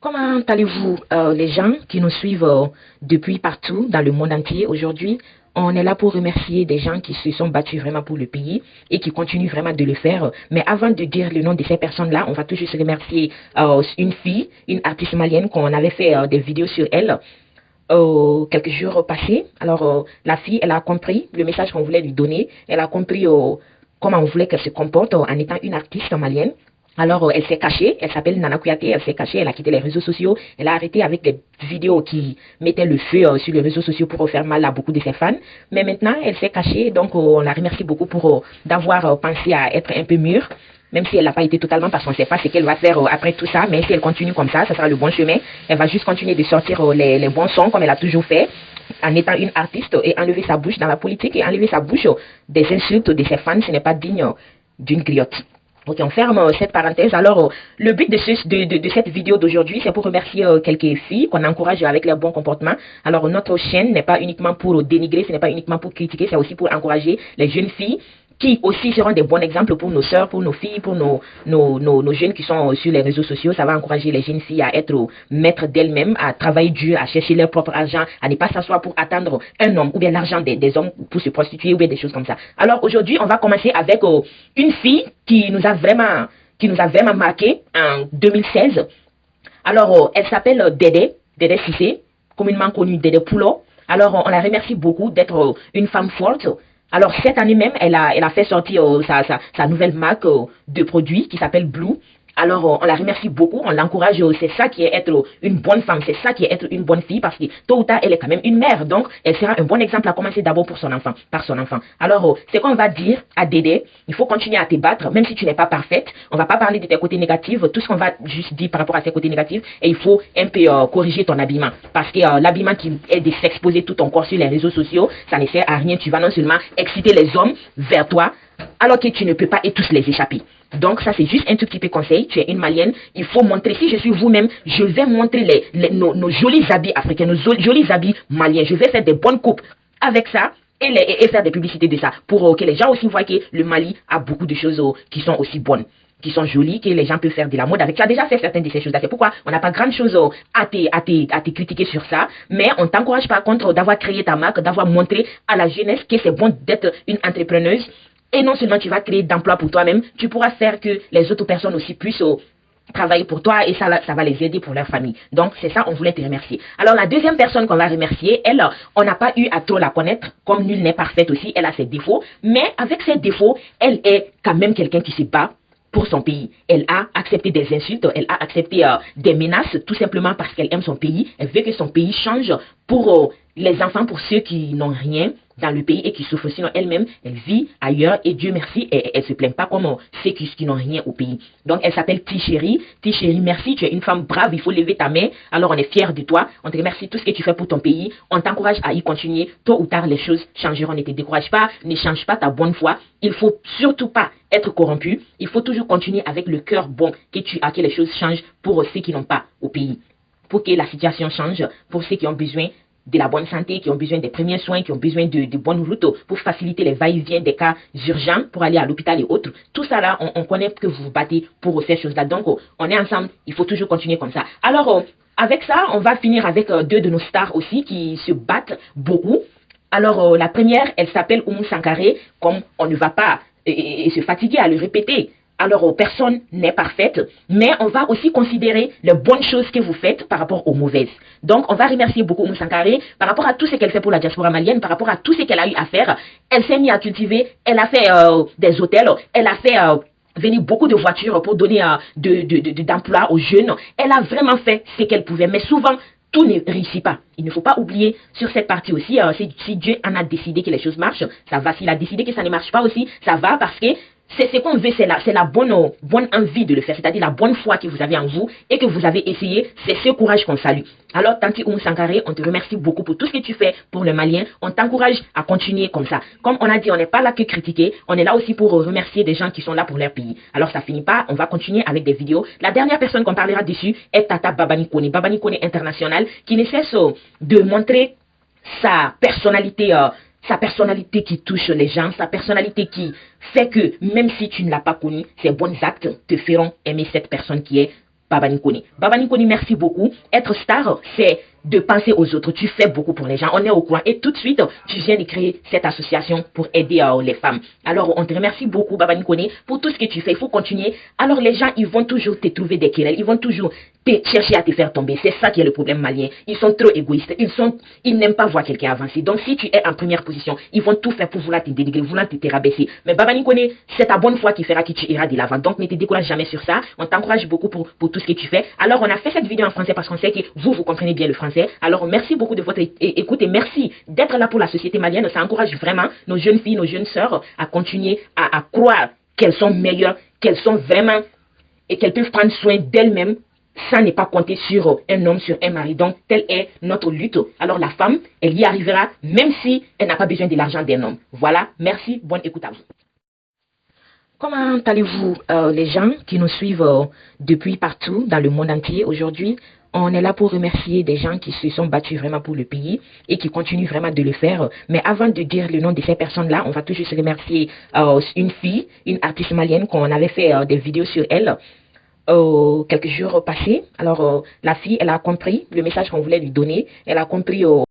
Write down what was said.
Comment allez-vous, les gens qui nous suivent depuis partout dans le monde entier aujourd'hui? On est là pour remercier des gens qui se sont battus vraiment pour le pays et qui continuent vraiment de le faire. Mais avant de dire le nom de ces personnes-là, on va tout juste remercier une fille, une artiste malienne qu'on avait fait des vidéos sur elle quelques jours passés. Alors, la fille, elle a compris le message qu'on voulait lui donner. Elle a compris comment on voulait qu'elle se comporte en étant une artiste malienne. Alors, elle s'est cachée, elle s'appelle Nana Kouyaté, elle s'est cachée, elle a quitté les réseaux sociaux, elle a arrêté avec des vidéos qui mettaient le feu sur les réseaux sociaux pour faire mal à beaucoup de ses fans. Mais maintenant, elle s'est cachée, donc on la remercie beaucoup pour d'avoir pensé à être un peu mûre, même si elle n'a pas été totalement, parce qu'on ne sait pas ce qu'elle va faire après tout ça, mais si elle continue comme ça sera le bon chemin. Elle va juste continuer de sortir les bons sons comme elle a toujours fait, en étant une artiste, et enlever sa bouche dans la politique et enlever sa bouche des insultes de ses fans, ce n'est pas digne d'une griotte. Ok, on ferme cette parenthèse. Alors, le but de cette vidéo d'aujourd'hui, c'est pour remercier quelques filles qu'on encourage avec leur bon comportement. Alors, notre chaîne n'est pas uniquement pour dénigrer, ce n'est pas uniquement pour critiquer, c'est aussi pour encourager les jeunes filles qui aussi seront des bons exemples pour nos sœurs, pour nos filles, pour nos jeunes qui sont sur les réseaux sociaux. Ça va encourager les jeunes filles à être maîtres d'elles-mêmes, à travailler dur, à chercher leur propre argent, à ne pas s'asseoir pour attendre un homme ou bien l'argent des hommes pour se prostituer ou bien des choses comme ça. Alors aujourd'hui, on va commencer avec une fille qui nous a vraiment marqué en 2016. Alors, elle s'appelle Dédé Cissé, communément connue Dédé Poulot. Alors, on la remercie beaucoup d'être une femme forte. Alors, cette année même, elle a fait sortir sa nouvelle marque de produits qui s'appelle Blue. Alors, on la remercie beaucoup, on l'encourage, c'est ça qui est être une bonne femme, c'est ça qui est être une bonne fille, parce que tôt ou tard, elle est quand même une mère, donc elle sera un bon exemple à commencer d'abord pour son enfant, par son enfant. Alors, c'est qu'on va dire à Dédé, il faut continuer à te battre, même si tu n'es pas parfaite, on va pas parler de tes côtés négatifs, tout ce qu'on va juste dire par rapport à tes côtés négatifs, et il faut un peu corriger ton habillement, parce que l'habillement qui est de s'exposer tout ton corps sur les réseaux sociaux, ça ne sert à rien, tu vas non seulement exciter les hommes vers toi, alors que tu ne peux pas et tous les échapper. Donc ça c'est juste un tout petit peu conseil, tu es une malienne, il faut montrer, si je suis vous-même, je vais montrer nos jolis habits africains, nos jolis habits maliens, je vais faire des bonnes coupes avec ça et faire des publicités de ça, pour que les gens aussi voient que le Mali a beaucoup de choses qui sont aussi bonnes, qui sont jolies, que les gens peuvent faire de la mode avec. Tu as déjà fait certaines de ces choses-là, c'est pourquoi on n'a pas grand chose à te critiquer sur ça, mais on t'encourage par contre d'avoir créé ta marque, d'avoir montré à la jeunesse que c'est bon d'être une entrepreneuse. Et non seulement tu vas créer d'emplois pour toi-même, tu pourras faire que les autres personnes aussi puissent travailler pour toi et ça va les aider pour leur famille. Donc c'est ça, on voulait te remercier. Alors la deuxième personne qu'on va remercier, elle, on n'a pas eu à trop la connaître, comme nulle n'est parfaite aussi, elle a ses défauts, mais avec ses défauts, elle est quand même quelqu'un qui se bat pour son pays. Elle a accepté des insultes, elle a accepté des menaces, tout simplement parce qu'elle aime son pays, elle veut que son pays change pour les enfants, pour ceux qui n'ont rien dans le pays et qui souffrent. Sinon, elle-même, elle vit ailleurs et Dieu merci, elle se plaint pas comme ceux qui n'ont rien au pays. Donc, elle s'appelle Tichéri. Tichéri, merci, tu es une femme brave, il faut lever ta main. Alors, on est fiers de toi. On te remercie tout ce que tu fais pour ton pays. On t'encourage à y continuer. Tôt ou tard, les choses changeront. Ne te décourage pas, ne change pas ta bonne foi. Il faut surtout pas être corrompu. Il faut toujours continuer avec le cœur bon que tu as, que les choses changent pour ceux qui n'ont pas au pays. Pour que la situation change, pour ceux qui ont besoin de la bonne santé, qui ont besoin des premiers soins, qui ont besoin de bonnes routes pour faciliter les va-et-vient des cas urgents pour aller à l'hôpital et autres. Tout ça là, on connaît que vous vous battez pour ces choses-là. Donc, on est ensemble, il faut toujours continuer comme ça. Alors, avec ça, on va finir avec deux de nos stars aussi qui se battent beaucoup. Alors, la première, elle s'appelle Oumou Sankaré, comme on ne va pas se fatiguer à le répéter. Alors, personne n'est parfaite, mais on va aussi considérer les bonnes choses que vous faites par rapport aux mauvaises. Donc, on va remercier beaucoup Oumou Sankaré par rapport à tout ce qu'elle fait pour la diaspora malienne, par rapport à tout ce qu'elle a eu à faire. Elle s'est mise à cultiver, elle a fait des hôtels, elle a fait venir beaucoup de voitures pour donner d'emplois aux jeunes. Elle a vraiment fait ce qu'elle pouvait, mais souvent, tout ne réussit pas. Il ne faut pas oublier sur cette partie aussi, si Dieu en a décidé que les choses marchent, ça va. S'il a décidé que ça ne marche pas aussi, ça va, parce que c'est ce qu'on veut, c'est la bonne envie de le faire, c'est-à-dire la bonne foi que vous avez en vous et que vous avez essayé, c'est ce courage qu'on salue. Alors, Tanti Oumou Sankaré, on te remercie beaucoup pour tout ce que tu fais pour le Malien. On t'encourage à continuer comme ça. Comme on a dit, on n'est pas là que critiquer, on est là aussi pour remercier des gens qui sont là pour leur pays. Alors, ça finit pas, on va continuer avec des vidéos. La dernière personne qu'on parlera dessus est Tata Babani Kone International, qui ne cesse de montrer sa personnalité qui touche les gens, sa personnalité qui fait que même si tu ne l'as pas connu, ses bons actes te feront aimer cette personne qui est Baba Nikoni. Baba Nikoni, merci beaucoup. Être star, c'est de penser aux autres. Tu fais beaucoup pour les gens. On est au courant. Et tout de suite, tu viens de créer cette association pour aider les femmes. Alors, on te remercie beaucoup, Baba Nikoni, pour tout ce que tu fais. Il faut continuer. Alors, les gens, ils vont toujours te trouver des querelles. Ils vont toujours chercher à te faire tomber. C'est ça qui est le problème malien. Ils sont trop égoïstes. Ils n'aiment pas voir quelqu'un avancer. Donc, si tu es en première position, ils vont tout faire pour vouloir te dénigrer, vouloir te rabaisser. Mais Baba Nikoni, c'est ta bonne foi qui fera que tu iras de l'avant. Donc, ne te décourage jamais sur ça. On t'encourage beaucoup pour tout ce que tu fais. Alors, on a fait cette vidéo en français parce qu'on sait que vous comprenez bien le français. Alors, merci beaucoup de votre écoute et merci d'être là pour la société malienne. Ça encourage vraiment nos jeunes filles, nos jeunes sœurs à continuer à croire qu'elles sont meilleures, qu'elles sont vraiment et qu'elles peuvent prendre soin d'elles-mêmes. Ça n'est pas compter sur un homme, sur un mari. Donc, telle est notre lutte. Alors, la femme, elle y arrivera même si elle n'a pas besoin de l'argent d'un homme. Voilà, merci, bonne écoute à vous. Comment allez-vous, les gens qui nous suivent depuis partout dans le monde entier aujourd'hui? On est là pour remercier des gens qui se sont battus vraiment pour le pays et qui continuent vraiment de le faire. Mais avant de dire le nom de ces personnes-là, on va tout juste remercier une fille, une artiste malienne qu'on avait fait des vidéos sur elle quelques jours passés. Alors, la fille, elle a compris le message qu'on voulait lui donner. Elle a compris